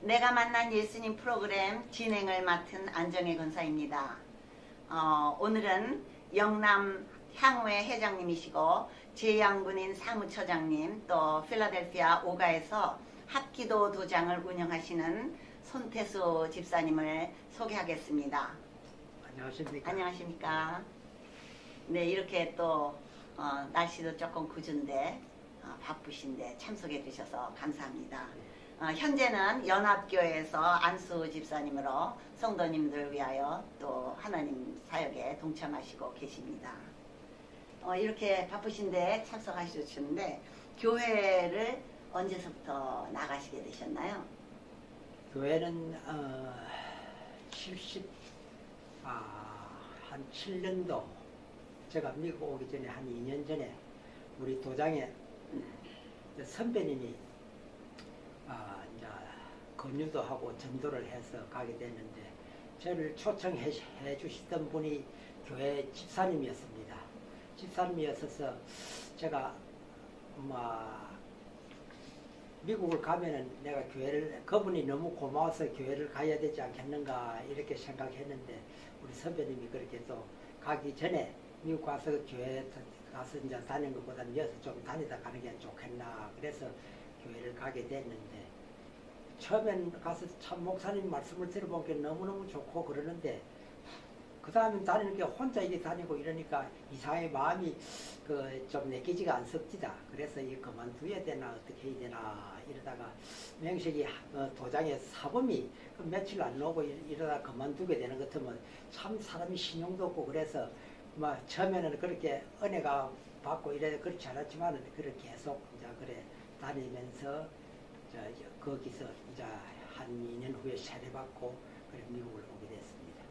내가 만난 예수님 프로그램 진행을 맡은 안정혜 권사입니다. 오늘은 영남 향후회 회장님이시고 제양군인 사무처장님, 또 필라델피아 오가에서 합기도 도장을 운영하시는 손태수 집사님을 소개하겠습니다. 안녕하십니까. 안녕하십니까. 네, 이렇게 또 날씨도 조금 궂은데 바쁘신데 참석해 주셔서 감사합니다. 현재는 연합교회에서 안수 집사님으로 성도님들 위하여 또 하나님 사역에 동참하시고 계십니다. 이렇게 바쁘신데 참석하셨는데 교회를 언제서부터 나가시게 되셨나요? 교회는 한 7년도 제가 미국 오기 전에 한 2년 전에 우리 도장에 선배님이 이제 권유도 하고 전도를 해서 가게 됐는데 저를 초청해 주시던 분이 교회 집사님이었습니다. 집사님이었어서 제가 미국을 가면은 내가 그분이 너무 고마워서 교회를 가야 되지 않겠는가 이렇게 생각했는데 우리 선배님이 그렇게 또 가기 전에 미국 가서 교회 가서 이제 다니는 것보다는 여기서 좀 다니다 가는 게 좋겠나 그래서 교회를 가게 됐는데 처음엔 가서 참 목사님 말씀을 들어본 게 너무너무 좋고 그러는데 그 다음에 다니는 게 혼자 이게 다니고 이러니까 이상하게 마음이 좀 내키지가 않습니다. 그래서 이 그만둬야 되나 어떻게 해야 되나 이러다가 명식이 도장에 사범이 며칠 안 오고 이러다 그만두게 되는 것 같으면 참 사람이 신용도 없고 그래서 처음에는 그렇게 은혜가 받고 이래 그렇지 않았지만 그래 계속 이제 그래 다니면서 거기서 이제 한 2년 후에 세례받고 그래 미국을 오게 됐습니다.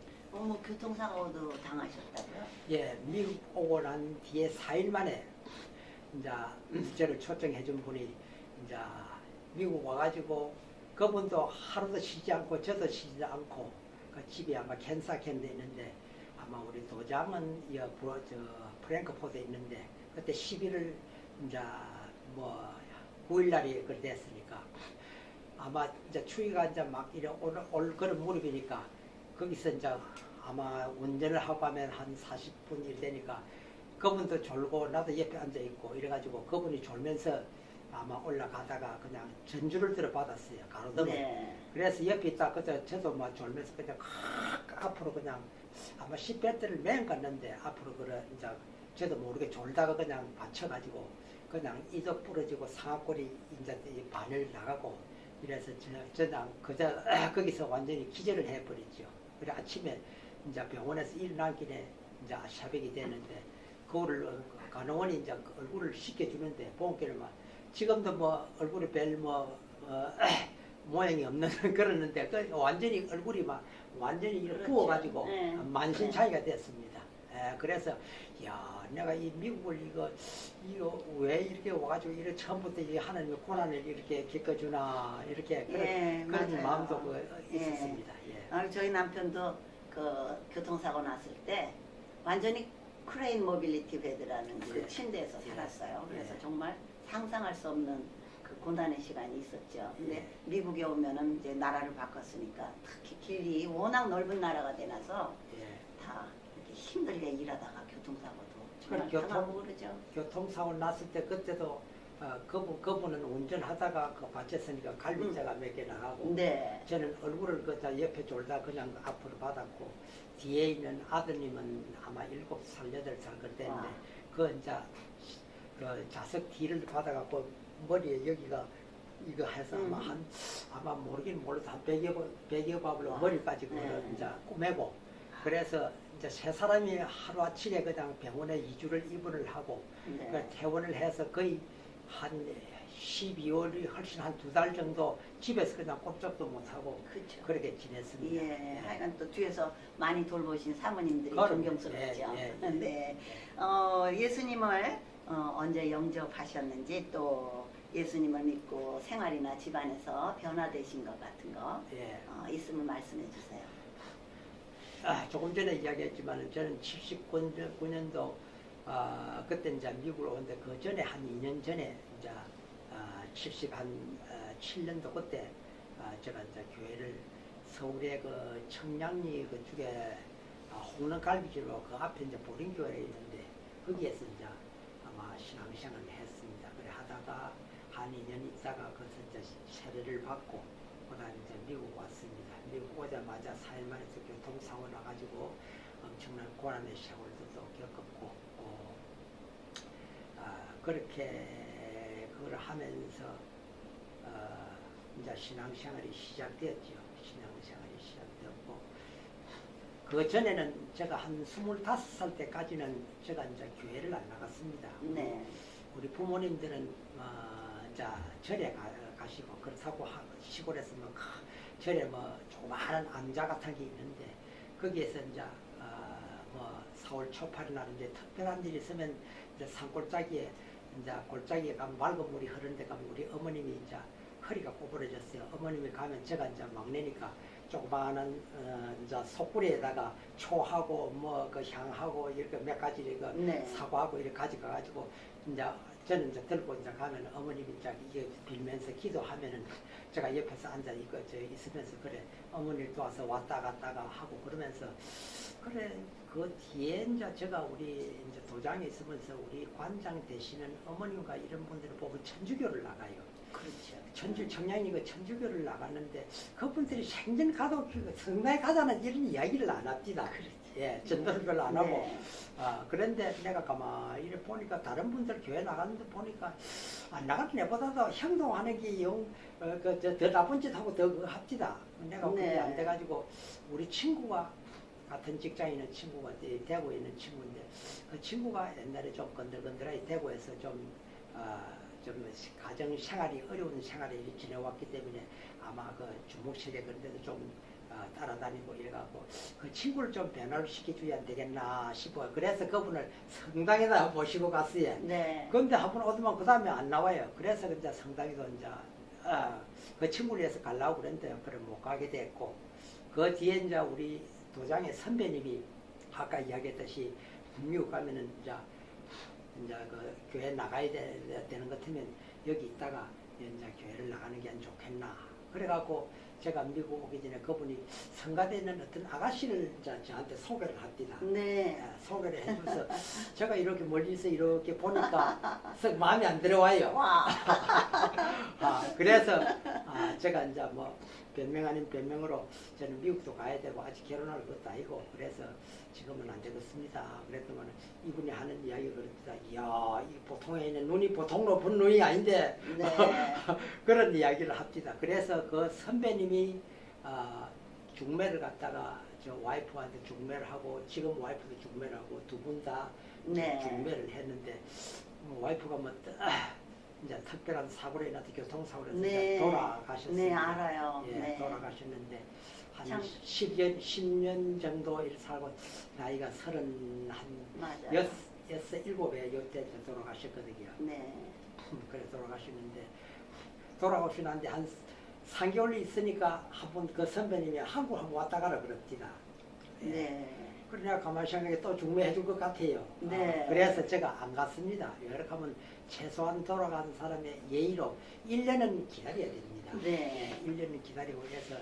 교통사고도 당하셨다고요? 예, 미국 오고 난 뒤에 4일 만에 이제 저를 초청해 준 분이 이제 미국 와가지고 그분도 하루도 쉬지 않고 저도 쉬지 않고 그 집이 아마 캔사캔데 있는데 아마 우리 도장은 프랭크포드에 있는데 그때 11월 이제 9일 날이 됐으니까 아마 이제 추위가 이제 막 이래 올 그런 무렵이니까 거기서 이제 아마 운전을 하고 하면 한 40분 일 되니까 그분도 졸고 나도 옆에 앉아 있고 이래가지고 그분이 졸면서 아마 올라가다가 그냥 전주를 들어 받았어요. 가로등을. 네. 그래서 옆에 있다 그저 저도 막 졸면서 그냥 앞으로 그냥 아마 10배대를 맨 갔는데 앞으로 그래 이제 저도 모르게 졸다가 그냥 받쳐가지고 그냥 이도 부러지고 상악골이 이제 바늘 나가고 이래서 저는 그저 거기서 완전히 기절을 해버리죠. 그래 아침에 이제 병원에서 일어난 길에 이제 새벽이 되는데 그거를 간호원이 이제 얼굴을 씻겨주는데 보험계를 지금도 얼굴에 별 모양이 없는 그러는데 완전히 얼굴이 완전히 이렇게 그렇죠. 부어가지고 네. 만신 차이가 됐습니다. 그래서 야 내가 이 미국을 이거 왜 이렇게 와가지고 이렇게 처음부터 이 하나님의 고난을 이렇게 겪어주나 이렇게 그런 맞아요. 마음도 있었습니다. 예. 저희 남편도 교통사고 났을 때 완전히 크레인 모빌리티 베드라는 그 예. 침대에서 예. 살았어요. 그래서 예. 정말 상상할 수 없는 그 고난의 시간이 있었죠. 근데 예. 미국에 오면은 이제 나라를 바꿨으니까 특히 길이 워낙 넓은 나라가 되나서 다 이렇게 힘들게 일하다가 교통사고도 정말 당하고 그러죠. 교통사고 났을 때 그때도 그분은 운전하다가 받쳤으니까 갈비뼈가 몇 개 나가고 네. 저는 얼굴을 옆에 졸다 그냥 앞으로 받았고 뒤에 있는 아드님은 아마 7살, 8살 그때인데 그 이제 그 좌석 뒤를 받아갖고 머리에 여기가 이거 해서 아마 모르긴 몰라도 한 100여 밥으로 머리까지 이제 꼬매고 그래서 이제 세 사람이 하루아침에 그냥 병원에 2주를 입원을 하고 퇴원을 해서 거의 한 12월이 훨씬 한 2달 정도 집에서 그냥 꼼짝도 못하고 그쵸. 그렇게 지냈습니다. 예, 하여간 또 뒤에서 많이 돌보신 사모님들이 존경스럽죠. 네. 예수님을 언제 영접하셨는지 또 예수님을 믿고 생활이나 집안에서 변화되신 것 같은 거 있으면 말씀해 주세요. 조금 전에 이야기했지만 저는 79년도 그때 이제 미국을 오는데 그 전에 한 2년 전에 이제 7년도 그때 제가 이제 교회를 서울의 그 청량리 그쪽에 홍릉갈비집으로 그 앞에 이제 보림교회가 있는데 거기에서 이제 아마 신앙생활을 했습니다. 그래 하다가 한 2년 있다가 거기서 이제 세례를 받고 그다음에 이제 미국 왔습니다. 미국 오자마자 4일 만에 또 교통사고 나가지고 엄청난 고난의 세월도 또 겪었고 그렇게 그걸 하면서 이제 신앙생활이 시작되었죠. 신앙생활이 시작되었고 그 전에는 제가 한 25살 때까지는 제가 이제 교회를 안 나갔습니다. 네. 우리 부모님들은 이제 절에 가시고 그렇다고 시골에서 뭐 절에 뭐 조그마한 암자 같은 게 있는데 거기에서 이제 뭐 4월 초팔이 나는데 특별한 일이 있으면 이제 산골짜기에 이제 골짜기에 가면 맑은 물이 흐르는데 가면 우리 어머님이 이제 허리가 꼬부러졌어요. 어머님이 가면 제가 이제 막내니까 조그마한 이제 속구리에다가 초하고 뭐 그 향하고 이렇게 몇 가지 이거 네. 사과하고 이렇게 가져가가지고 이제 저는 이제 들고 이제 가면 어머님이 이제 이게 빌면서 기도하면은 제가 옆에서 앉아 이거 저 있으면서 그래 어머니를 도와서 왔다 갔다가 하고 그러면서 그래 그 뒤에 이제 제가 우리 이제 도장에 있으면서 우리 관장 되시는 어머님과 이런 분들을 보면 천주교를 나가요. 그렇죠. 청량리 그 천주교를 나갔는데 그분들이 생전 가도 성당에 가자는 이런 이야기를 안 합니다. 예, 전도를 별로 안 하고. 네. 그런데 내가 가만히 이래 보니까 다른 분들 교회 나갔는데 보니까 안 나가는 애보다도 행동하는 게 더 나쁜 짓 하고 더 합디다. 내가 그게 네. 안 돼가지고 우리 친구가 같은 직장에 있는 친구가 대구에 있는 친구인데 그 친구가 옛날에 좀 건들건들하게 대구에서 좀 가정 생활이 어려운 생활을 지내왔기 때문에 아마 그 주목세계 그런 데도 좀 따라다니고 이래갖고 그 친구를 좀 변화를 시켜줘야 안 되겠나 싶어요. 그래서 그분을 성당에다 모시고 갔어요. 네. 그런데 한 번 오더만 그 다음에 안 나와요. 그래서 이제 성당에도 이제 그 친구를 위해서 가려고 그랬는데 그래 못 가게 됐고 그 뒤에 이제 우리 도장의 선배님이 아까 이야기했듯이 미국 가면은 이제 그 교회 나가야 되는 것 같으면 여기 있다가 이제 교회를 나가는 게 안 좋겠나. 그래갖고 제가 미국 오기 전에 그분이 성가대에 있는 어떤 아가씨를 이제 저한테 소개를 합니다. 네. 소개를 해줘서 제가 이렇게 멀리서 이렇게 보니까 썩 마음에 안 들어와요. 와. 그래서 제가 이제 뭐 변명 아닌 변명으로 저는 미국도 가야 되고 아직 결혼할 것도 아니고 그래서 지금은 안 되겠습니다. 그랬더니 이분이 하는 이야기가 그럽니다. 이야, 이 보통에 있는 눈이 보통 높은 눈이 아닌데 네. 그런 이야기를 합니다. 그래서 그 선배님이 중매를 갖다가 저 와이프한테 중매를 하고 지금 와이프도 중매를 하고 두 분 다 네. 중매를 했는데 와이프가 뭐 이제 특별한 사고로 인해서 교통사고로 인해서 네. 돌아가셨습니다. 네, 알아요. 예, 네. 돌아가셨는데 한 참. 10년 정도 이렇게 살고 나이가 30, 한 맞아요. 7에 요때 돌아가셨거든요. 네. 그래 돌아가시는데 돌아가시는데 한 3개월 있으니까 한 번 그 선배님이 한국 한번 왔다 가라 그럽니다. 네. 그래 내가 가만히 생각해 또 중매해 줄 것 같아요. 네. 그래서 제가 안 갔습니다. 이렇게 하면 최소한 돌아간 사람의 예의로 1년은 기다려야 됩니다. 네. 1년은 기다리고 해서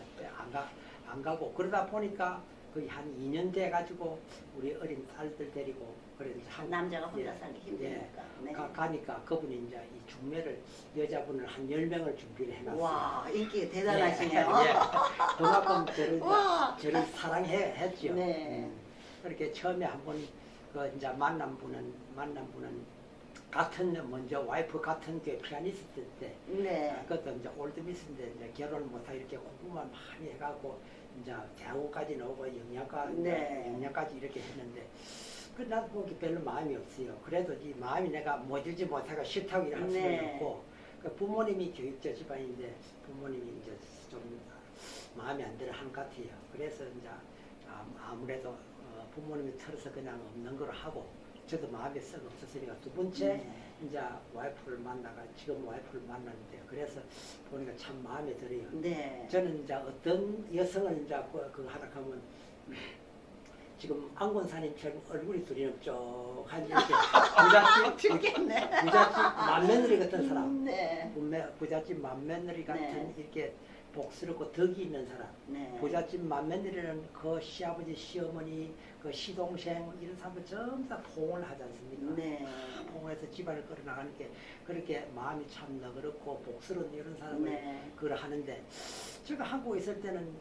안 가고 그러다 보니까 거의 한 2년 돼 가지고 우리 어린 딸들 데리고 그래서 남자가 혼자 살기 힘드니까. 네. 가니까 그분이 이제 이 중매를 여자분을 한 10명을 준비를 해놨어요. 와, 인기 대단하시네요. 예. 그만큼 와. 저를 사랑했죠. 네. 그렇게 처음에 한번 그 이제 만난 분은 같은 먼저 와이프 같은 그 피아니스트 때 네. 그것도 이제 올드미스인데 이제 결혼을 못하고 이렇게 공부만 많이 해갖고 이제 대학까지 나오고 네. 영양까지 이렇게 했는데 그 나도 보기 별로 마음이 없어요. 그래도 이 마음이 내가 모질지 못하고 싫다고 할 수는 네. 없고 그 부모님이 교육자 집안인데 부모님이 이제 좀 마음에 안 들어 하는 것 같아요. 그래서 이제 아무래도 부모님이 틀어서 그냥 없는 걸 하고 저도 마음에 썩 없었으니까 두 번째 네. 이제 와이프를 만나가 지금 와이프를 만났는데 그래서 보니까 참 마음에 들어요. 네. 저는 이제 어떤 여성을 이제 그 하다 하면 지금 안곤사님처럼 얼굴이 둘이 넓적한 이렇게 부잣집 맏며느리 같은 사람, 네. 부잣집 맏며느리 같은 네. 이렇게 복스럽고 덕이 있는 사람, 네. 부잣집 맏며느리는 그 시아버지, 시어머니, 그 시동생 이런 사람들 전부 다 포옹을 하지 않습니까? 네. 포옹을 해서 집안을 끌어나가는 게 그렇게 마음이 참 너그럽고 복스러운 이런 사람을 네. 그걸 하는데, 제가 한국에 있을 때는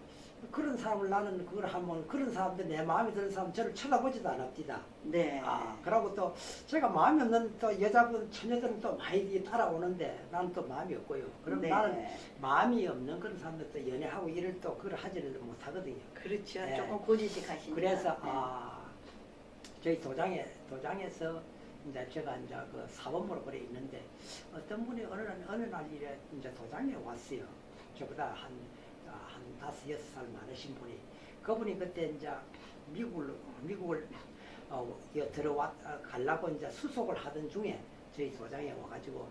그런 사람을 나는 그걸 하면 그런 사람들 내 마음에 드는 사람 저를 쳐다보지도 않았디다. 네. 그러고 또 제가 마음이 없는 또 여자분 처녀들은 또 많이 따라오는데 나는 또 마음이 없고요. 그럼 네. 나는 마음이 없는 그런 사람들 또 연애하고 일을 또 그걸 하지를 못하거든요. 그렇죠. 네. 조금 고지식 하시니까. 그래서 네. 저희 도장에서 이제 제가 이제 그 사범으로 그래 있는데 어떤 분이 어느 날 일에 이제 도장에 왔어요. 저보다 한 5, 6살 많으신 분이, 그분이 그때 이제 미국을 가려고 이제 수속을 하던 중에 저희 도장에 와가지고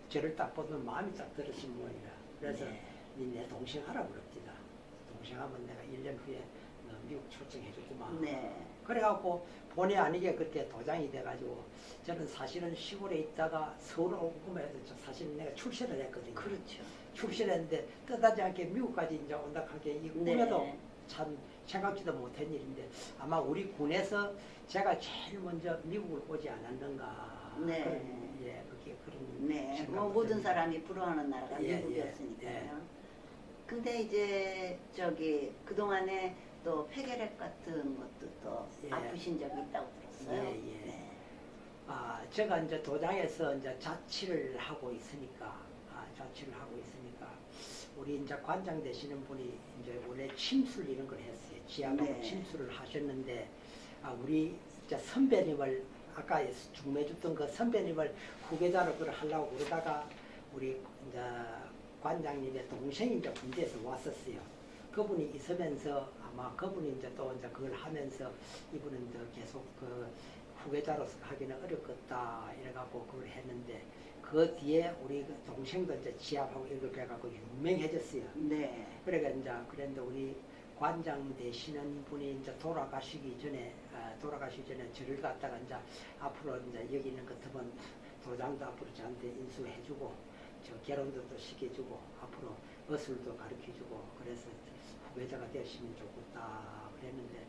저를 딱 보면 마음이 딱 들으신 분이라. 그래서 네. 내 동생 하라고 그럽니다. 동생 하면 내가 1년 후에 너 미국 출정해 주구만. 네. 그래갖고 본의 아니게 그렇게 도장이 돼가지고 저는 사실은 시골에 있다가 서울 오고만 해서 사실 내가 출세를 했거든요. 그렇죠. 출세를 했는데 뜻하지 않게 미국까지 이제 온다 하게 이 꿈에도 네. 참 생각지도 못한 일인데 아마 우리 군에서 제가 제일 먼저 미국을 오지 않았는가. 네. 그런 네. 생각도 뭐 모든 듭니다. 사람이 부러워하는 나라가 예, 미국이었으니까요. 예. 근데 이제 그동안에 또 폐결핵 같은 것도 또 예. 아프신 적이 있다고 들었어요. 예, 예. 네. 제가 이제 도장에서 이제 자취를 하고 있으니까, 우리 이제 관장 되시는 분이 이제 원래 침술 이런 걸 했어요. 지하로 네. 침술을 하셨는데, 우리 이제 선배님을, 아까 중매줬던 그 선배님을 후계자로 그걸 하려고 그러다가, 우리 이제 관장님의 동생이 이제 군대에서 왔었어요. 그분이 있으면서 아마 그분이 이제 또 이제 그걸 하면서 이분은 더 계속 그 후계자로서 하기는 어렵겠다 이래갖고 그걸 했는데, 그 뒤에 우리 그 동생도 이제 지압하고 이렇게 해갖고 유명해졌어요. 네. 그러니까 이제 그런데 우리 관장 되시는 분이 이제 돌아가시기 전에 저를 갖다가 이제 앞으로 이제 여기 있는 것들은 도장도 앞으로 저한테 인수해주고 저 결혼도 또 시켜주고 앞으로 어술도 가르쳐주고 그래서 후배자가 되시면 좋겠다 그랬는데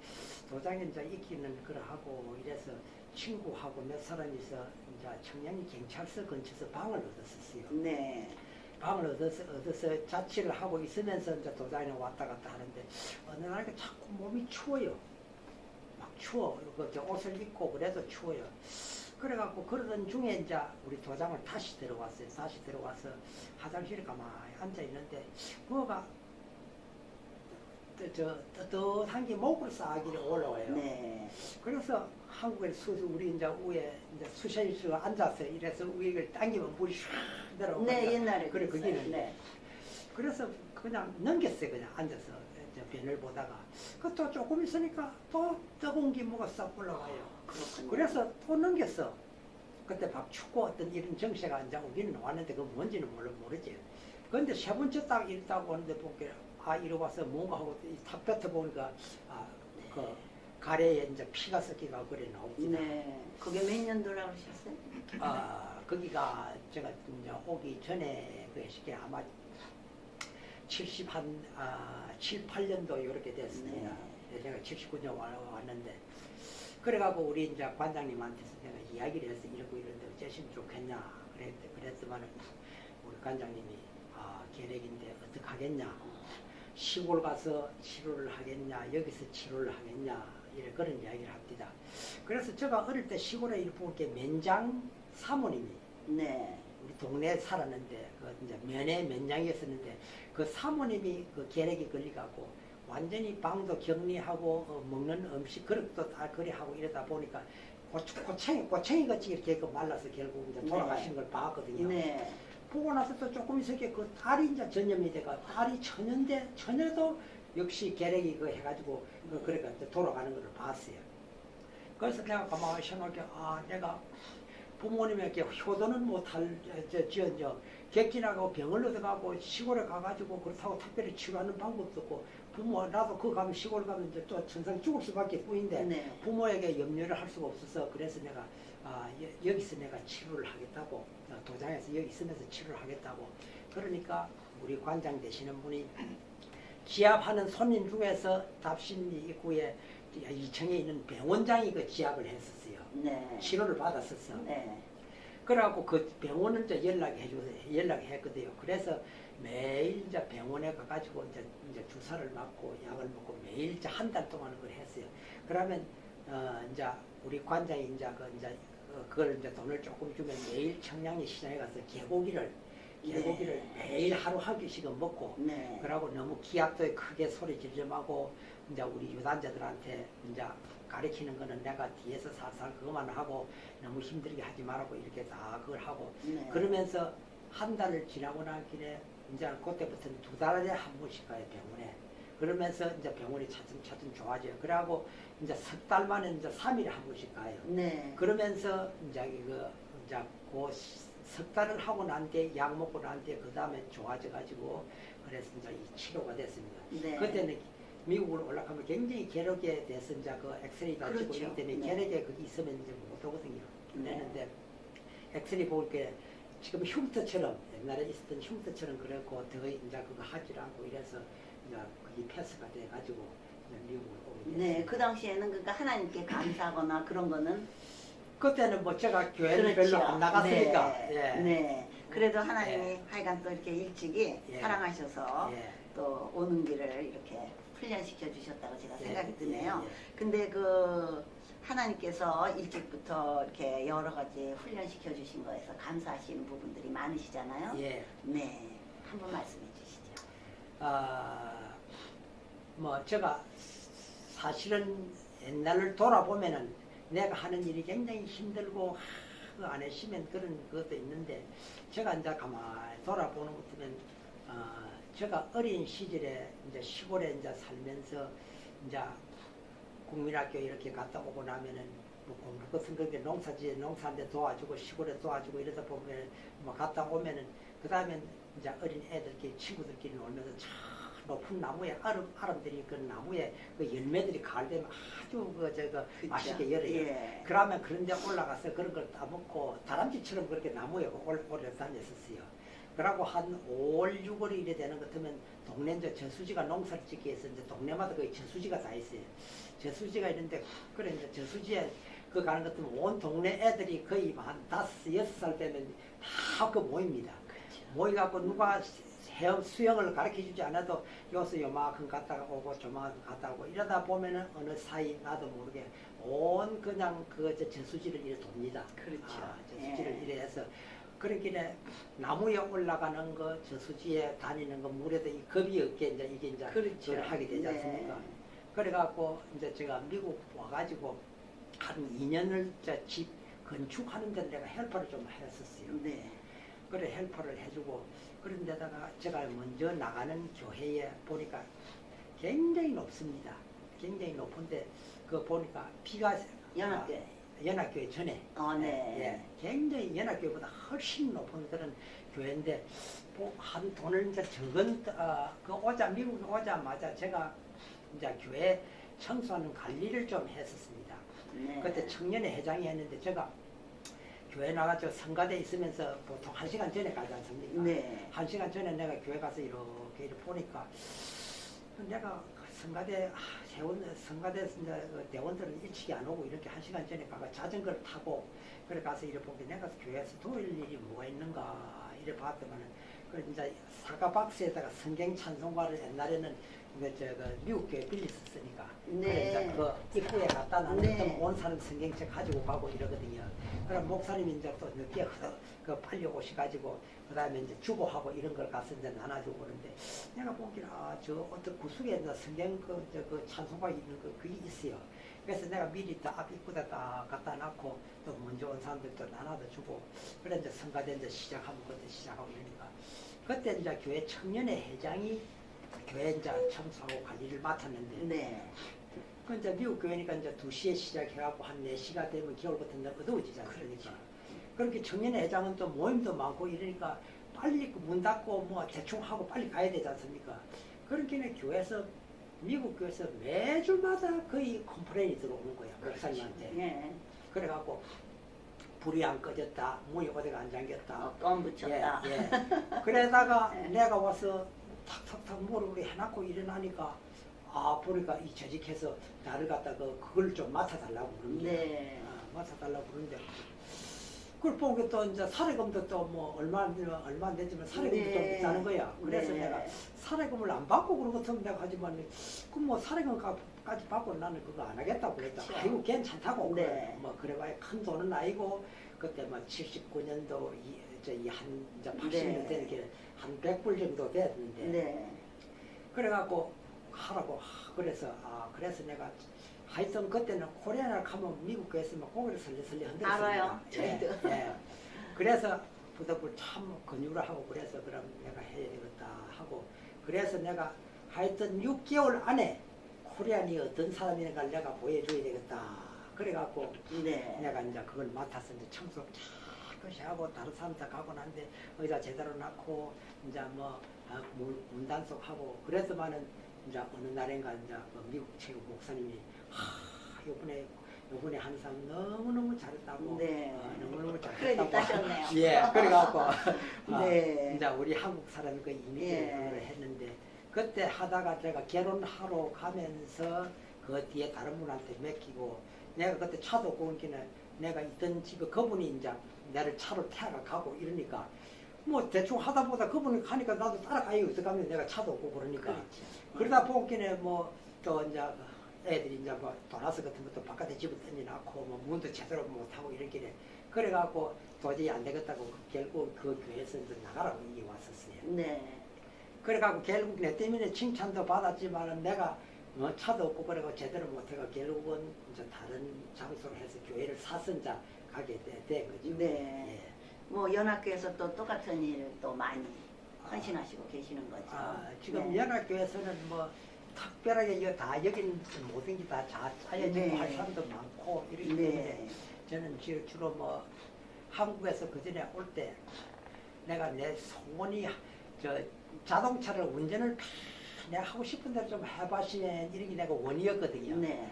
도장에 이제 있기는 그러하고 이래서 친구하고 몇 사람이서 이제 청량리 경찰서 근처에서 방을 얻었었어요. 네. 방을 얻어서 자취를 하고 있으면서 이제 도장에 왔다 갔다 하는데 어느 날 자꾸 몸이 추워요. 막 추워. 저 옷을 입고 그래도 추워요. 그래갖고 그러던 중에 이제 우리 도장을 다시 들어왔어요. 다시 들어와서 화장실에 가만히 앉아 있는데 뭐가 뜨뜻한 게 목을 싸기를 올라와요. 네. 그래서 한국에 우리 이제 위에 이제 수셔있어 앉아서 이래서 위를 당기면 물이 샥 내려오고. 네, 옛날에 그래, 그랬어요. 거기는. 네. 그래서 그냥 넘겼어요. 그냥 앉아서 변을 보다가. 또 조금 있으니까 또 뜨거운 게 뭐가 싹 올라와요. 그렇군요. 그래서 또 넘겼어. 그때 막 춥고 어떤 이런 정세가 이제 오기는 왔는데 그 뭔지는 모르지. 그런데 세 번째 딱 일다고 하는데 보니까 이리 와서 뭔가 하고 탁 뱉어보니까 그 가래에 이제 피가 섞이가 그래 나옵니다. 네. 그게 몇 년도라고 하셨어요? 거기가 제가 이제 오기 전에 그 시기에 아마 7, 8년도 이렇게 됐습니다. 네. 제가 79년 왔는데 그래가고 우리 이제 관장님한테서 내가 이야기를 해서 이러는데 어쩌시면 좋겠냐 그랬더만 우리 관장님이 계획인데 어떻게 하겠냐 시골 가서 치료를 하겠냐 여기서 치료를 하겠냐 이런 그런 이야기를 합니다. 그래서 제가 어릴 때 시골에 일본 면장 사모님이 네. 우리 동네에 살았는데 그 이제 면회 면장이었었는데 그 사모님이 그 계획이 걸리갖고 완전히 방도 격리하고 먹는 음식 그릇도 다 그리하고 이러다 보니까 고챙이 같이 이렇게 말라서 결국 이제 돌아가신 걸 봤거든요. 네. 보고 나서 또 조금 있었게 그 딸이 이제 전염이 돼가 딸이 처녀인데 처녀도 역시 계획이 그 해가지고 그러니까 돌아가는 걸 봤어요. 그래서 내가 가만히 생각해 내가 부모님에게 효도는 못할 객진하고 병을 얻어가고 시골에 가가지고 그렇다고 특별히 치료하는 방법도 없고 나도 그 가면 시골 가면 이제 또 천상 죽을 수밖에 뿐인데 네. 부모에게 염려를 할 수가 없어서 그래서 내가 여기서 내가 치료를 하겠다고 도장에서 여기 있으면서 치료를 하겠다고 그러니까 우리 관장 되시는 분이 지압하는 손님 중에서 답심리 입구에 2층에 있는 병원장이 그 지압을 했었어요. 네. 치료를 받았었어. 네. 그래갖고 그 병원을 이제 연락했거든요. 그래서 매일 이제 병원에 가가지고 이제 주사를 맞고 약을 먹고 매일 이제 한 달 동안 그걸 했어요. 그러면 이제 우리 관장이 그걸 이제 돈을 조금 주면 매일 청량리 시장에 가서 개고기를 매일 하루 한 끼씩은 먹고 네. 그러고 너무 기압도에 크게 소리 지르면하고 이제 우리 유단자들한테 이제 가르치는 거는 내가 뒤에서 살살 그것만 하고 너무 힘들게 하지 말라고 이렇게 다 그걸 하고 네. 그러면서 한 달을 지나고 난 길에 이제 그때부터는 2달에 한 번씩 가요 병원에. 그러면서 이제 병원이 차츰 좋아져요. 그래갖고 이제 석 달 만에 이제 3일에 한 번씩 가요. 네. 그러면서 이제 그 석 달을 하고 난 뒤에 약 먹고 난 뒤에 그 다음에 좋아져가지고 그래서 이제 이 치료가 됐습니다. 네. 그때는 미국으로 올라가면 굉장히 괴롭게 돼서 이제 그 엑스레이 다 찍고 그렇죠. 이기 때문에 네. 괴롭게 거기 있으면 이제 못 오거든요. 네. 그랬는데 엑스레이 볼 때 지금 흉터처럼 옛날에 있었던 흉터처럼 그랬고 더 이제 그거 하지 않고 이래서 이제 그게 패스가 돼가지고 이제 미국으로 오게 됐어요. 네. 그 당시에는 그러니까 하나님께 감사하거나 그런 거는 그때는 뭐 제가 교회를 그렇죠. 별로 안 나갔으니까 네. 예. 네. 그래도 하나님이 예. 하여간 또 이렇게 일찍이 예. 사랑하셔서 예. 또 오는 길을 이렇게 훈련시켜 주셨다고 제가 예. 생각이 드네요. 예. 근데 그 하나님께서 일찍부터 이렇게 여러 가지 훈련시켜 주신 거에서 감사하시는 부분들이 많으시잖아요. 예. 네. 한번 말씀해 주시죠. 뭐 제가 사실은 옛날을 돌아보면은 내가 하는 일이 굉장히 힘들고 그 안에 심한 그런 것도 있는데 제가 이제 가만히 돌아보는 것 보면 제가 어린 시절에 이제 시골에 이제 살면서 이제 국민학교 이렇게 갔다 오고 나면은 뭐 공부 같은 거 농사한테 도와주고 시골에 도와주고 이러다 보면 뭐 갔다 오면은 그 다음에 이제 어린 애들끼리 친구들끼리 놀면서 참 높은 나무에 아름들이 그 나무에 그 열매들이 가을 되면 아주 그쵸. 맛있게 열어요. 예. 그러면 그런데 올라가서 그런 걸 따먹고 다람쥐처럼 그렇게 나무에 오래 다녔었어요. 그러고 한 5월, 6월이 이래 되는 것 같으면 동네 이제 저수지가 농사를 짓기 위해서 이제 동네마다 거의 저수지가 다 있어요. 저수지가 있는데 그래 이제 저수지에 그 가는 것 같으면 온 동네 애들이 거의 한 5, 6살 되면 다 그 모입니다. 모이갖고 누가 수영을 가르쳐주지 않아도 여기서 요만큼 갔다가 오고 저만큼 갔다 오고 이러다 보면은 어느 사이 나도 모르게 온 그냥 그 저수지를 이래 돕니다. 그렇죠. 저수지를 예. 이래 해서 그렇게 나무에 올라가는 거 저수지에 다니는 거 물에도 이 겁이 없게 이제 그렇죠. 그걸 하게 되지 않습니까? 네. 그래갖고 이제 제가 미국 와가지고 한 2년을 집 건축하는 데 내가 헬퍼를 좀 했었어요. 네. 그래 헬퍼를 해주고 그런 데다가 제가 먼저 나가는 교회에 보니까 굉장히 높습니다. 굉장히 높은데 그 보니까 비가 연합교회. 연합교회 전에 네. 예, 굉장히 연합교회보다 훨씬 높은 그런 교회인데 한 돈을 이제 적은 미국에 오자마자 제가 이제 교회 청소하는 관리를 좀 했었습니다. 네. 그때 청년회 회장이 했는데 제가 교회 나가서 성가대 있으면서 보통 1시간 전에 가지 않습니까? 네. 1시간 전에 내가 교회 가서 이렇게 보니까 내가 성가대 성가대 대원들은 일찍이 안 오고 이렇게 1시간 전에 가가 자전거를 타고 그래 가서 이래 보게 내가 교회에서 도울 일이 뭐가 있는가 이래 봤더만은 그 이제 사과 박스에다가 성경 찬송가를 옛날에는 미국 교회 빌렸었으니까 네. 그래 이제 그 입구에 갖다 놨는 네. 온 사람 성경책 가지고 가고 이러거든요. 그럼 목사님이 이제 또 늦게 빨리 오셔가지고 그 다음에 이제 주보하고 이런 걸 가서 이제 나눠주고 그러는데 내가 보기는 저 어떤 구석에 이제 성경 그 찬송가 있는 그게 있어요. 그래서 내가 미리 다 앞 입구에 다 갖다 놨고 또 먼저 온 사람들도 나눠도 주고 그래 이제 성가대 이제 시작하면 그때 시작하고 이러니까 그때 이제 교회 청년회 회장이 교회 이제 청소하고 관리를 맡았는데 네. 그 이제 미국 교회니까 이제 2시에 시작해갖고 한 4시가 되면 겨울부터 이제 어두워지지 않습니까? 그렇게 청년회 회장은 또 모임도 많고 이러니까 빨리 문 닫고 뭐 대충 하고 빨리 가야 되지 않습니까? 그렇게 교회에서 미국 교회에서 매주마다 거의 컴플레인이 들어오는 거야 목사님한테. 네. 그래갖고 불이 안 꺼졌다, 문이 어디가 안 잠겼다. 껌 붙였다. 예, 예. 그러다가 네. 내가 와서 탁탁탁 뭐를 해놨고 일어나니까 보니까 이 재직해서 나를 갖다가 그걸 좀 맡아달라고 그러는 거야. 네. 맡아달라고 그러는데 그걸 보고 또 이제 사례금도 또 뭐 얼마 안 되지만 사례금도 좀 네. 있다는 거야. 그래서 네. 내가 사례금을 안 받고 그런 것처럼 내가 하지만 그럼 뭐 사례금까지 받고 나는 그거 안 하겠다고 그랬다. 그쵸. 아이고 괜찮다고. 네. 뭐 그래봐야 큰 돈은 아니고 그때 뭐 79년도 이제 80년 되니까 한 100불 정도 됐는데 네. 그래갖고 하라고 그래서 그래서 내가 하여튼 그때는 코리아나 가면 미국 가있으면 고개를 설레설레 흔들었습니다. 알아요. 저희도. 예. 그래서 부덕을 참 권유를 하고 그래서 그럼 내가 해야 되겠다 하고 그래서 내가 하여튼 6개월 안에 코리안이 어떤 사람인가 내가 보여줘야 되겠다. 그래갖고 네. 내가 이제 그걸 맡아서 이제 청소 깨끗이 하고 다른 사람들 가고 난데 의자 제대로 놨고 이제 뭐 문단속하고 그래서만은 이제 어느 날인가 이제 그 미국 최고 목사님이 요번에 한 사람 너무너무 잘했다고 네. 너무너무 크레딧 잘했다고 따셨네요. 예 그래갖고 네. 이제 우리 한국 사람이 그 이미 예. 그걸 했는데 그때 하다가 제가 결혼하러 가면서 그 뒤에 다른 분한테 맡기고 내가 그때 차도 없고 그러니까 내가 있던 집에 그분이 이제 나를 차로 태워가 가고 이러니까 뭐 대충 하다 보다 그분이 가니까 나도 따라가요. 어떡하면 내가 차도 없고 그러니까 그렇죠. 그러다 보니까 뭐또 이제 애들이 이제 뭐 도나스 같은 것도 바깥에 집을 던져놨고 뭐 문도 제대로 못하고 이렇게 그래갖고 도저히 안 되겠다고 결국 그 교회에서 이제 나가라고 이게 왔었어요. 네. 그래갖고 결국 내 때문에 칭찬도 받았지만 내가 차도 없고 그래고 제대로 못해가 결국은 이제 다른 장소로 해서 교회를 사서 이제 가게 된 거죠. 네. 예. 뭐 연합교에서 또 똑같은 일 또 많이 헌신하시고 계시는 거죠. 지금 네. 연합교회에서는 뭐 특별하게 이거 다 여긴 모든 게 다 짜여지고 네. 할 사람도 많고 이러기 때문에 네. 저는 주로 뭐 한국에서 그 전에 올 때 내가 내 소원이 저 자동차를 운전을 내가 하고 싶은 대로 좀 해봐시면 이런 게 내가 원이었거든요. 네.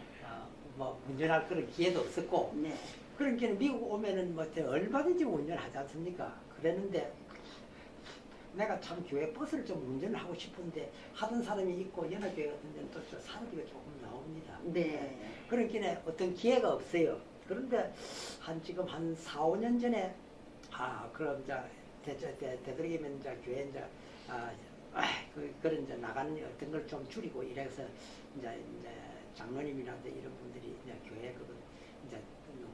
뭐 운전할 그런 기회도 없었고 네. 그러니까 미국 오면은 뭐 얼마든지 운전하지 않습니까? 그랬는데 내가 참 교회 버스를 좀 운전을 하고 싶은데 하던 사람이 있고 연합교회 같은 데는 또 사람들이 조금 나옵니다. 네. 그러니까 어떤 기회가 없어요. 그런데 지금 한 4, 5년 전에 그럼 이제 되도록이면 이제 교회 이제 그런 이제 나가는 어떤 걸 좀 줄이고 이래서 이제 장로님이라든지 이런 분들이 이제 교회 그거 이제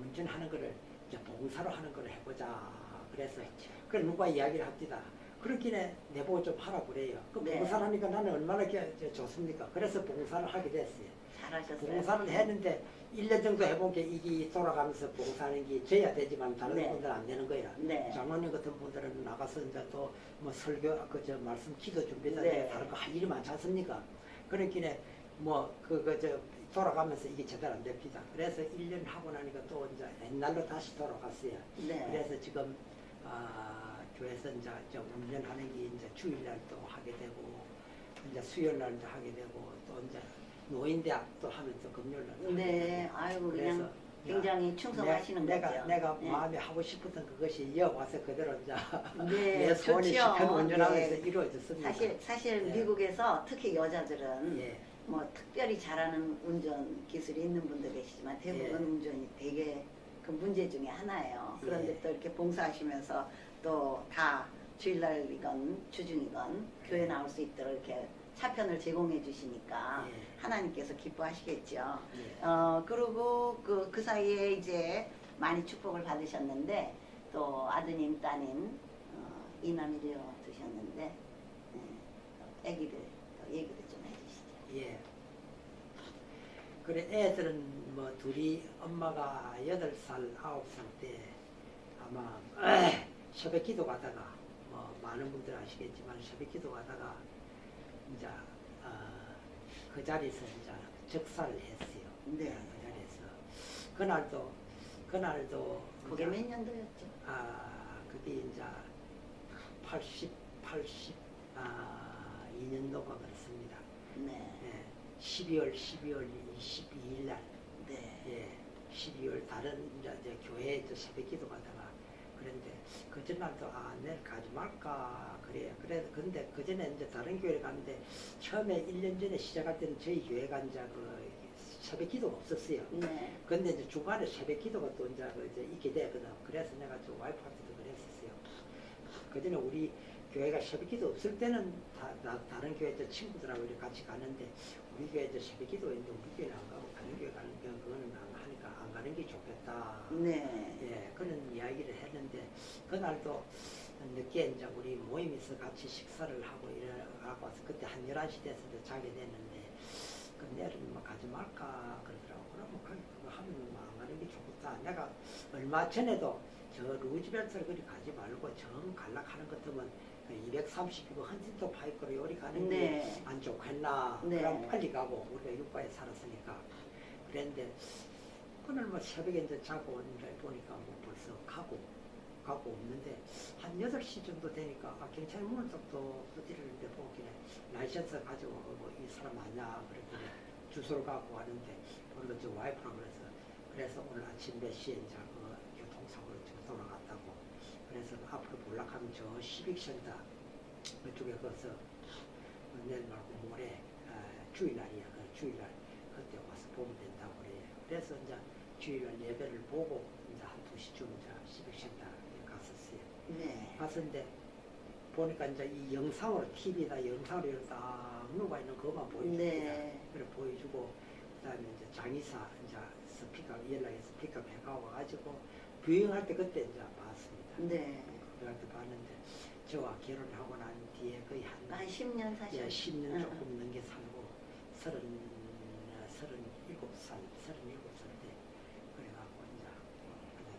운전하는 거를 이제 봉사로 하는 걸 해보자. 그래서 그래 누가 이야기를 합니다. 그렇기에 내보고 좀 하라 그래요. 그 네. 봉사를 하니까 나는 얼마나 좋습니까? 그래서 봉사를 하게 됐어요. 잘하셨어요. 봉사를 했는데 1년 정도 해본 게 이게 돌아가면서 봉사하는 게 돼야 되지만 다른 네. 분들은 안 되는 거야. 네. 장로님 같은 분들은 나가서 이제 또 뭐 설교, 말씀 기도 준비다 네. 다른 거 할 일이 많지 않습니까? 그러니까 돌아가면서 이게 제대로 안 됩니다. 그래서 1년 하고 나니까 또 이제 옛날로 다시 돌아갔어요. 네. 그래서 지금 교회에서 이제 운전하는 게 이제 주일날 또 하게 되고 이제 수요일날 이제 하게 되고 또 이제 노인대학도 하면 또 금요일날 하게 네. 되고 아이고 그래서 그냥 굉장히 충성하시는 거죠. 내가 네. 마음에 하고 싶었던 그것이 이어와서 그대로 이제 네, 내 소원이 좋죠. 시큰 운전하면서 네. 이루어졌습니다. 사실 예. 미국에서 특히 여자들은 예. 뭐 특별히 잘하는 운전 기술이 있는 분도 계시지만 대부분 예. 운전이 되게 그 문제 중에 하나예요. 그런데 예. 또 이렇게 봉사하시면서 또 다 주일날이건 주중이건 교회 나올 수 있도록 이렇게 차편을 제공해 주시니까 예. 하나님께서 기뻐하시겠죠. 예. 그리고 그 사이에 이제 많이 축복을 받으셨는데 또 아드님, 따님, 이남이되어 두셨는데 애기들 얘기도 좀 해주시죠. 예. 그래 애들은 뭐 둘이 엄마가 8살, 9살 때 아마 새벽 기도 가다가 뭐 많은 분들 아시겠지만 새벽 기도 가다가 이제 그 자리에서 이제 적사를 했어요. 네. 그 자리에서 그날도 그게 이제 몇 년도였죠? 그게 이제 82년도가 그렇습니다. 네. 예, 12월 22일 날 네. 예, 12월 다른 이제 교회에 새벽 기도 가다가 그런데 그 전날도 내일 가지 말까 그래. 근데 그 전에 이제 다른 교회를 갔는데 처음에 1년 전에 시작할 때는 저희 교회가 이제 그 새벽 기도가 없었어요. 네. 근데 이제 주간에 새벽 기도가 또 이제 있게 되거든. 그래서 내가 저 와이프한테도 그랬었어요. 그 전에 우리 교회가 새벽 기도 없을 때는 다른 교회 친구들하고 이렇게 같이 가는데 우리 교회 새벽 기도 있는데 우리 교회는 안 가고 다른 교회 가는 게 그거는 안 하니까 안 가는 게 좋겠다. 네. 예, 그런 이야기를 했는데 그날도 늦게 이제 우리 모임에서 같이 식사를 하고 이래갖고 와서 그때 한 11시 돼서 자게 됐는데 그 내일은 뭐 가지 말까 그러더라고. 그럼 뭐 그거 하면 뭐 안 가는 게 좋겠다. 내가 얼마 전에도 저 루즈벨트를 그리 가지 말고 정 갈락하는 것 같으면 230이고 헌팅도 파이크로 요리 가는 게 안 좋겠나. 네. 그럼 빨리 가고 우리가 육바에 살았으니까. 그랬는데 그날 뭐 새벽에 이제 자고 오는데 보니까 뭐 벌써 가고 없는데 한 8시 정도 되니까 경찰 문을 또 두드리는데 보기에 라이센스 가지고 이 사람 아냐 그랬더니 주소를 갖고 왔는데 우리가 저 와이프랑 그래서 오늘 아침 몇 시에 이제 그 교통사고로 돌아갔다고. 그래서 앞으로 볼락하면 저 시빅센터 그쪽에 가서 내일 말고 모레 주일날이야. 그 주일날 그때 와서 보면 된다고 그래요. 그래서 이제 주일날 예배를 보고 이제 한 2시쯤 이제 시빅센터에 갔었어요. 네. 갔었는데 보니까 이제 이 영상으로 TV나 영상으로 이렇게 딱 누가 있는 그것만 보여줍니다. 네. 그래 보여주고 그다음에 이제 장의사 이제 스피커 연락해 스피커 배가 와가지고 부영할 때 그때 이제 봤습니다. 네. 그럴 때 봤는데 저와 결혼하고 난 뒤에 거의 한 10년 사셨. 예, 10년 조금 넘게 살고 37살 때 그래갖고 이제 그냥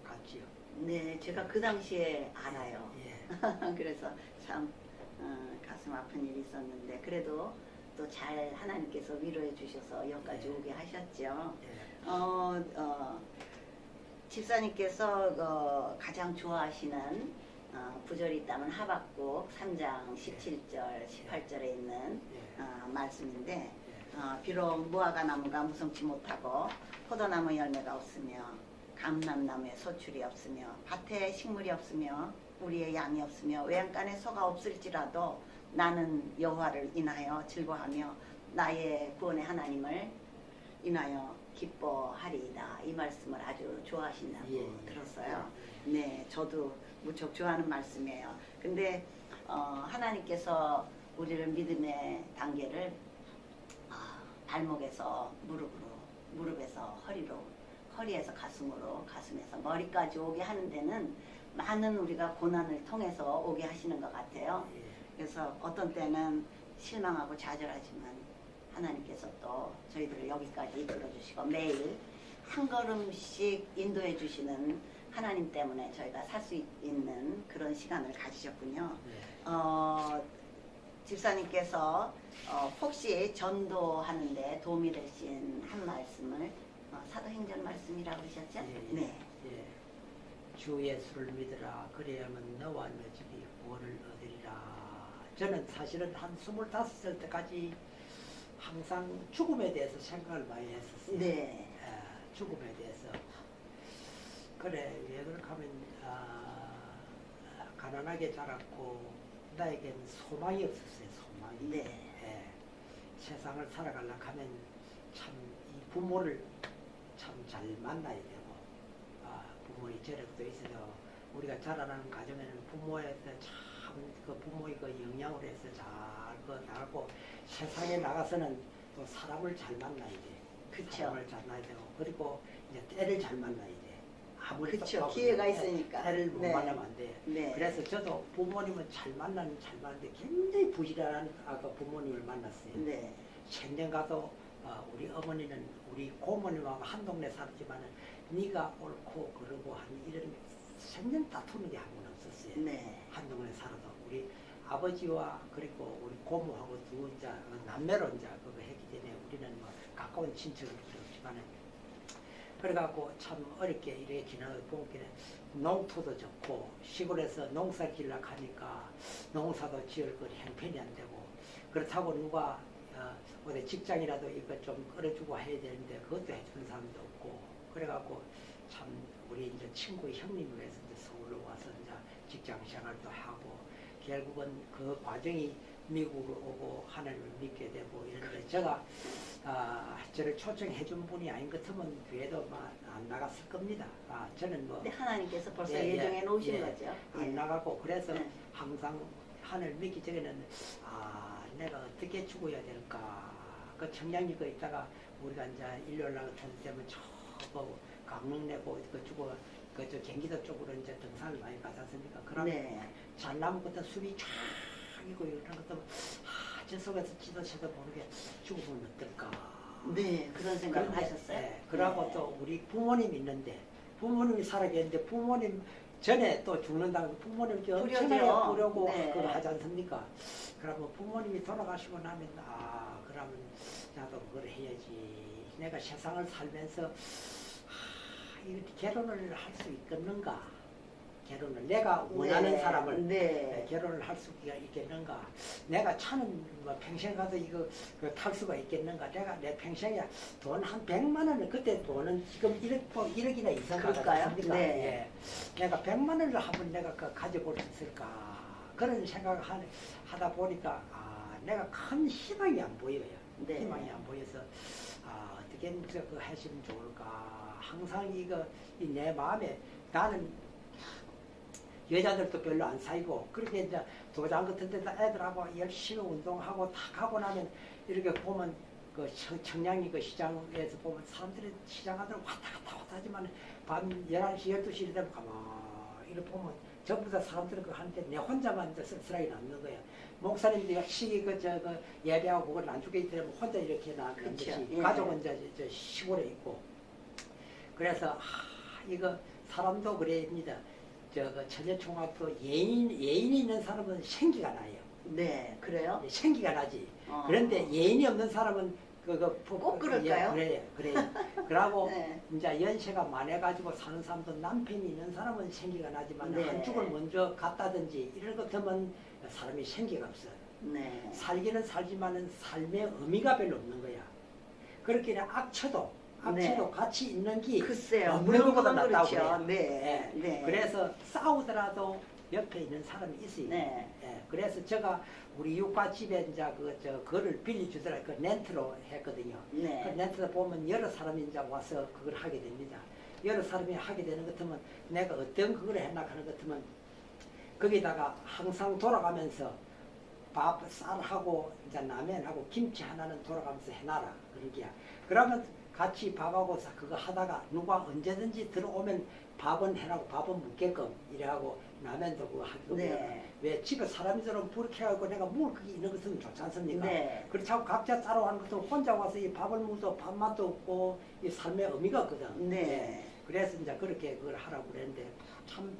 따라갔지요. 네, 제가 그 당시에 알아요. 예. 그래서 참 가슴 아픈 일이 있었는데 그래도 또 잘 하나님께서 위로해 주셔서 여기까지 네. 오게 하셨죠. 예. 집사님께서 가장 좋아하시는 구절이 있다면 하박국 3장 17절, 18절에 있는 예. 말씀인데 예. 비록 무화과 나무가 무성치 못하고 포도나무 열매가 없으며 감람나무에 소출이 없으며 밭에 식물이 없으며 우리의 양이 없으며 외양간에 소가 없을지라도 나는 여호와를 인하여 즐거하며 나의 구원의 하나님을 인하여 기뻐하리이다. 이 말씀을 아주 좋아하신다고 예. 들었어요. 네, 저도 무척 좋아하는 말씀이에요. 근데 하나님께서 우리를 믿음의 단계를 발목에서 무릎으로, 무릎에서 허리로, 허리에서 가슴으로, 가슴에서 머리까지 오게 하는 데는 많은 우리가 고난을 통해서 오게 하시는 것 같아요. 예. 그래서 어떤 때는 실망하고 좌절하지만 하나님께서 또 저희들을 여기까지 이끌어 주시고 매일 한 걸음씩 인도해 주시는 하나님 때문에 저희가 살 수 있는 그런 시간을 가지셨군요. 예. 집사님께서 혹시 전도하는데 도움이 되신 한 말씀을 사도행전 말씀이라고 그러셨죠? 예. 네. 예. 주 예수를 믿으라 그래야만 너와 너 집이 구원을 얻으리라. 저는 사실은 한 25살 때까지 항상 죽음에 대해서 생각을 많이 했었어요. 네. 죽음에 대해서. 그래, 왜 그렇게 하면 가난하게 자랐고 나에게는 소망이 없었어요. 소망이. 네. 예. 세상을 살아가려고 하면 참 이 부모를 참 잘 만나야 되고 부모의 저력도 있어서 우리가 자라나는 가정에는 부모에서 참 그 부모의 그 영향으로 해서 잘 나가고 세상에 나가서는 또 사람을 잘 만나야 돼. 그쵸. 사람을 잘 만나야 되고 그리고 이제 때를 잘 만나야 돼. 아무리 그쵸. 똑똑하고 기회가 있으니까. 때를 못 네. 만나면 안 돼. 네. 그래서 저도 부모님은 잘 만나는데 굉장히 부지런한 부모님을 만났어요. 네. 생전 가도 우리 어머니는 우리 고모님하고 한 동네 살았지만은 네가 옳고 그러고 한 이런 생전 다투는 게 한 번 없었어요. 네. 한 동네 살아도 우리 아버지와 그리고 우리 고모하고 두 이제 남매로 이제 그거 했기 때문에 우리는 뭐 가까운 친척은 없지만은 그래갖고 참 어렵게 이렇게 지나고 보기는 농토도 좋고 시골에서 농사 지으려고 하니까 농사도 지을 거 형편이 안 되고 그렇다고 누가 어디 직장이라도 이거 좀 끌어주고 해야 되는데 그것도 해주는 사람도 없고 그래갖고 참 우리 이제 친구 형님을 해서 이제 서울로 와서 이제 직장 생활도 하고 결국은 그 과정이 미국으로 오고 하나님을 믿게 되고 이런데 제가 저를 초청해 준 분이 아닌 것 같으면 교회도 안 나갔을 겁니다. 저는 뭐 근데 하나님께서 벌써 예, 예정해 놓으신 예, 거죠. 안 나가고 그래서 네. 항상 하늘 믿기 전에는 내가 어떻게 죽어야 될까 그 청량리 거 있다가 우리가 이제 일요일 날 같은 되면 저거 강릉 내고 그 죽어 그저 경기도 쪽으로 이제 등산을 많이 가지 않습니까? 그러면 네. 잘나무 같은 숲이 쫙 있고 이런 것도 저 속에서 지도새도 모르게 죽으면 어떨까? 네, 그런 생각을 그런데, 하셨어요. 예, 그러고 네. 또 우리 부모님이 있는데 부모님이 살아계는데 부모님 전에 또 죽는다고 부모님께 엄청나게 부려죠. 부려고 네. 그거 하지 않습니까? 그러면 부모님이 돌아가시고 나면 그러면 나도 그걸 해야지. 내가 세상을 살면서 이거 결혼을 할 수 있겠는가? 결혼을 내가 원하는 네. 사람을 네. 결혼을 할 수 있겠는가? 내가 차는 뭐 평생 가서 이거 탈 수가 있겠는가? 내가 내 평생에 돈 한 100만 원을 그때 돈은 지금 1억이나 이상 그럴까요? 가졌습니까? 네. 예. 내가 100만 원을 한번 내가 가져볼 수 있을까? 그런 생각을 하다 보니까 내가 큰 희망이 안 보여요. 네. 희망이 안 보여서 어떻게 그 하시면 좋을까? 항상 이거 내 마음에 나는 여자들도 별로 안 사귀고 그렇게 이제 도장 같은 데다 애들하고 열심히 운동하고 탁 하고 나면 이렇게 보면 그 청량리 그 시장에서 보면 사람들이 시장 안으로 왔다 갔다 하지만 밤 11시 12시 되면 가만히 이렇게 보면 전부 다 사람들이 그 하는데 내 혼자만 이제 쓸쓸하게 남는 거야. 목사님들이 열심히 그 예배하고 그걸 안 주게 되면 혼자 이렇게 남는 그쵸. 것이 예. 가족은 이제 시골에 있고 그래서 이거 사람도 그래입니다. 처녀총학도 예인이 있는 사람은 생기가 나요. 네, 그래요? 생기가 나지. 어. 그런데 예인이 없는 사람은 꼭 그럴까요? 그래요. 그러고 네. 이제 연세가 많아가지고 사는 사람도 남편이 있는 사람은 생기가 나지만 네. 한쪽을 먼저 갔다든지 이런 것 하면 사람이 생기가 없어요. 네. 살기는 살지만은 삶의 의미가 별로 없는 거야. 그렇게 악처도 네. 같이 있는 게 글쎄요. 없는 것보다 물론 낫다고 그렇죠. 그래요. 네. 예. 네. 그래서 싸우더라도 옆에 있는 사람이 있어요. 네. 예. 그래서 제가 우리 육가집에 이제 그거를 빌려주더라. 그 렌트로 했거든요. 네. 그 렌트로 보면 여러 사람이 이제 와서 그걸 하게 됩니다. 여러 사람이 하게 되는 것 같으면 내가 어떤 그걸 했나 하는 것 같으면 거기다가 항상 돌아가면서 밥, 쌀하고 이제 라면하고 김치 하나는 돌아가면서 해놔라. 그런 게야. 그러면 같이 밥하고 그거 하다가 누가 언제든지 들어오면 밥은 해라고 밥은 묻게끔 이래하고 라면도 그거 하고 네. 왜 집에 사람들은 부렇게 하고 내가 뭘 그게 있는 것은 좋지 않습니까? 네. 그렇다고 각자 따라오는 것도 혼자 와서 이 밥을 묻어 밥맛도 없고 이 삶의 의미가 없거든. 네. 그래서 이제 그렇게 그걸 하라고 그랬는데 참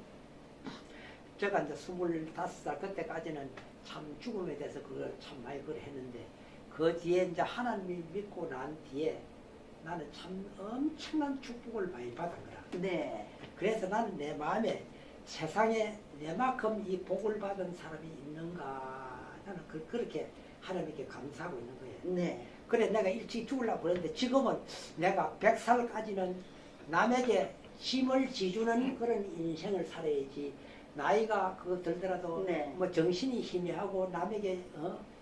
제가 이제 25살 그때까지는 참 죽음에 대해서 그걸 참 많이 그걸 했는데 그 뒤에 이제 하나님을 믿고 난 뒤에 나는 참 엄청난 축복을 많이 받은 거라. 네. 그래서 나는 내 마음에 세상에 내만큼 이 복을 받은 사람이 있는가 나는 그렇게 하나님께 감사하고 있는 거예요. 네. 그래 내가 일찍 죽으려고 그랬는데 지금은 내가 100살까지는 남에게 힘을 지주는 그런 인생을 살아야지 나이가 그거 들더라도 네. 뭐 정신이 희미하고 남에게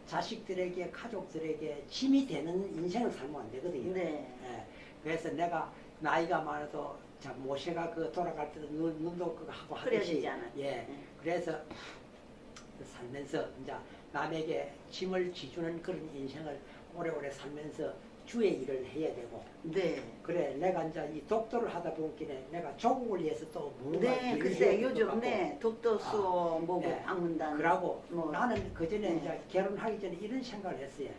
자식들에게 가족들에게 힘이 되는 인생을 살면 안 되거든요. 네. 예. 그래서 내가 나이가 많아도 자 모세가 그 돌아갈 때도 눈도 그거 하고 하듯이 흐려지지 않았죠. 예. 네. 그래서 살면서 이제 남에게 힘을 지주는 그런 인생을 오래오래 살면서 주의 일을 해야 되고 네. 그래 내가 이제 이 독도를 하다 보니까 내가 조국을 위해서 또 뭔가 네, 일을 글쎄 해야 될것 요즘 같고. 네 독도 수호 모국 네. 방문단 그러고 뭐. 나는 그 전에 네. 이제 결혼하기 전에 이런 생각을 했어요.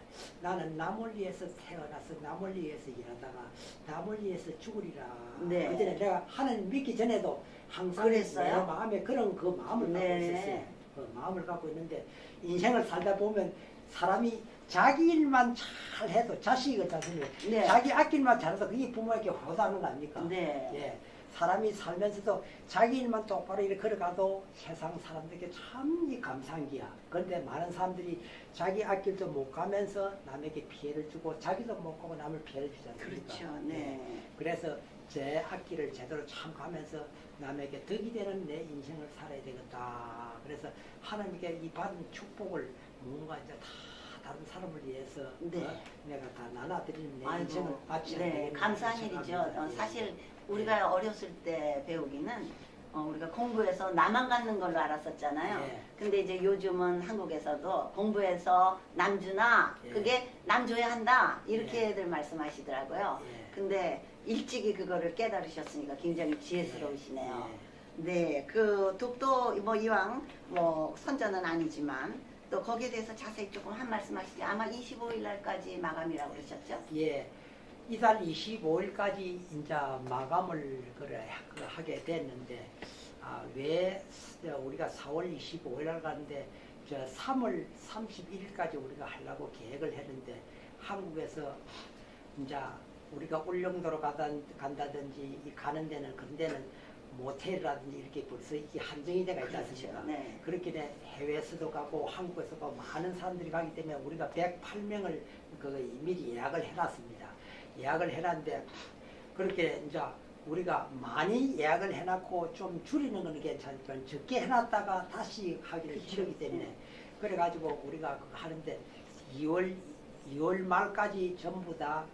나는 남을 위해서 태어나서 남을 위해서 일하다가 남을 위해서 죽으리라. 네. 그 전에 내가 하나님 믿기 전에도 항상 그랬어요? 내 마음에 그런 그 마음을 갖고 네. 있었어요. 그 마음을 갖고 있는데 인생을 살다 보면 사람이 자기 일만 잘 해도 자식이 그렇잖아요. 네. 자기 아낄만 잘해서 그게 부모에게 호소하는 거 아닙니까? 네. 예. 사람이 살면서도 자기 일만 똑바로 이렇게 걸어가도 세상 사람들에게 참 이 감사한기야. 그런데 많은 사람들이 자기 앞길도 못 가면서 남에게 피해를 주고 자기도 못 가고 남을 피해를 주지 않습니까? 그렇죠. 네. 그래서 제 앞길을 제대로 참 가면서 남에게 덕이 되는 내 인생을 살아야 되겠다. 그래서 하나님께 이 받은 축복을 뭔가 이제 다 다른 사람을 위해서 네. 내가 다 나눠드리는 내 아이고, 인생을 바쳐야 네, 되겠다. 감사한 일이죠. 사실 우리가 어렸을 때 배우기는 우리가 공부해서 나만 갖는 걸로 알았었잖아요. 예. 근데 이제 요즘은 한국에서도 공부해서 남 주나 예. 그게 남 줘야 한다 예. 이렇게들 말씀하시더라고요. 예. 근데 일찍이 그거를 깨달으셨으니까 굉장히 지혜스러우시네요. 예. 네, 그 독도 뭐 이왕 뭐 선전은 아니지만 또 거기에 대해서 자세히 조금 한 말씀 하시죠. 아마 25일 날까지 마감이라고 그러셨죠? 예. 이달 25일까지 이제 마감을 하게 됐는데 왜 우리가 4월 25일 날 가는데 3월 31일까지 우리가 하려고 계획을 했는데 한국에서 이제 우리가 울릉도로 간다든지 가는 데는 그런 데는 모텔이라든지 이렇게 벌써 이게 한정이 돼가 있지 않습니까? 그렇죠. 네. 그렇게 돼 해외에서도 가고 한국에서도 가고 많은 사람들이 가기 때문에 우리가 108명을 미리 예약을 해놨습니다. 예약을 해놨는데 그렇게 이제 우리가 많이 예약을 해놨고 좀 줄이는 건 괜찮지만 적게 해놨다가 다시 하기를 싫기 때문에 그래가지고 우리가 그거 하는데 2월 말까지 전부 다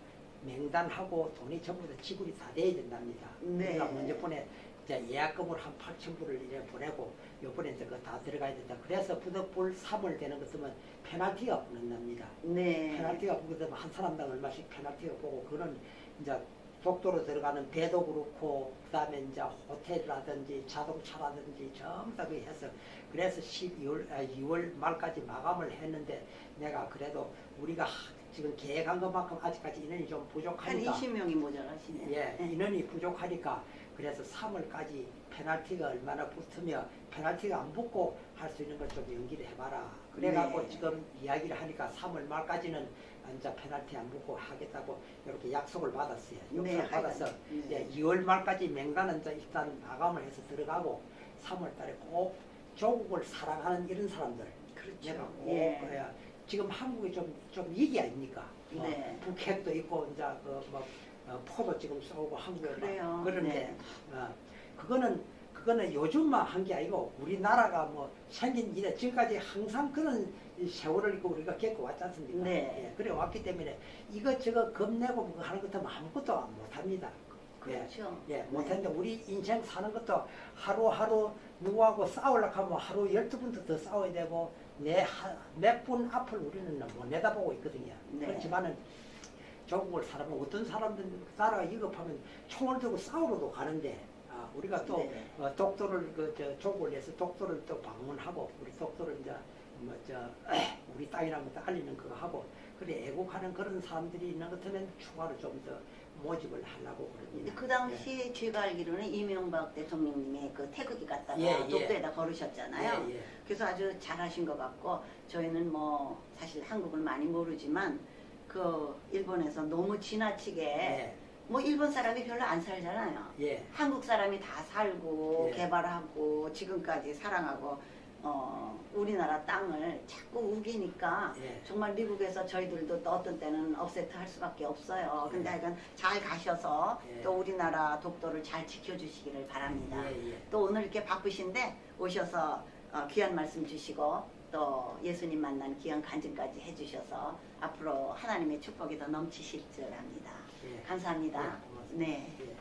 명단하고 돈이 전부 다 지불이 다 돼야 된답니다. 네. 우리가 먼저 이제 예약금으로 한 8,000불을 이제 보내고 요번에 이제 그거 다 들어가야 된다. 그래서 부득불 3월 되는 것들은 페널티가 붙는답니다. 네. 페널티가 붙으면 한 사람당 얼마씩 페널티가 보고 그거는 이제 독도로 들어가는 배도 그렇고 그다음에 이제 호텔이라든지 자동차라든지 전부 다 그렇게 해서 그래서 2월 말까지 마감을 했는데 내가 그래도 우리가 지금 계획한 것만큼 아직까지 인원이 좀 한 부족하니까 20명이 모자라시네요. 예, 네. 인원이 부족하니까 그래서 3월까지 페널티가 얼마나 붙으며 페널티가 안 붙고 할 수 있는 걸 좀 연기를 해봐라. 그래갖고 네. 지금 이야기를 하니까 3월 말까지는 이제 페널티 안 붙고 하겠다고 이렇게 약속을 받았어요. 네, 약속을 받아서 네. 2월 말까지 명단은 이제 일단 마감을 해서 들어가고 3월 달에 꼭 조국을 사랑하는 이런 사람들 그렇죠. 내가 꼭 예. 그래야 지금 한국이 좀 위기 아닙니까? 네. 북핵도 있고 이제 포도 지금 쏘고 한국에 그래요. 그런데 네. 그거는 요즘만 한 게 아니고 우리나라가 뭐 생긴 이래 지금까지 항상 그런 세월을 있고 우리가 겪어왔지 않습니까? 네. 예, 그래 왔기 때문에 이것저것 겁내고 그거 하는 것도 아무것도 못합니다. 그렇죠. 예, 못했는데 우리 인생 사는 것도 하루하루 누구하고 싸우려고 하면 하루 12분도 더 싸워야 되고 몇 분 앞을 우리는 못 내다보고 있거든요. 네. 그렇지만은 조국을 살아면 어떤 사람들 나라가 위급하면 총을 들고 싸우러도 가는데 우리가 또 네. 독도를 조국을 위해서 독도를 또 방문하고 우리 독도를 이제 우리 땅이라는 것도 알리는 그거 하고 그래 애국하는 그런 사람들이 있는 것 같으면 추가로 좀 더 모집을 하려고 그럽니다. 그 당시 제가 알기로는 이명박 대통령님이 그 태극기 갖다가 예, 예. 독도에다 걸으셨잖아요. 예, 예. 그래서 아주 잘하신 것 같고 저희는 뭐 사실 한국을 많이 모르지만 그 일본에서 너무 지나치게 예. 뭐 일본 사람이 별로 안 살잖아요. 예. 한국 사람이 다 살고 예. 개발하고 지금까지 사랑하고 우리나라 땅을 자꾸 우기니까 예. 정말 미국에서 저희들도 또 어떤 때는 업세트 할 수밖에 없어요. 근데 예. 하여간 잘 가셔서 예. 또 우리나라 독도를 잘 지켜주시기를 바랍니다. 예, 예. 또 오늘 이렇게 바쁘신데 오셔서 귀한 말씀 주시고 또 예수님 만난 귀한 간증까지 해주셔서 앞으로 하나님의 축복이 더 넘치실 줄 압니다. 예. 감사합니다. 예, 고맙습니다. 네. 예.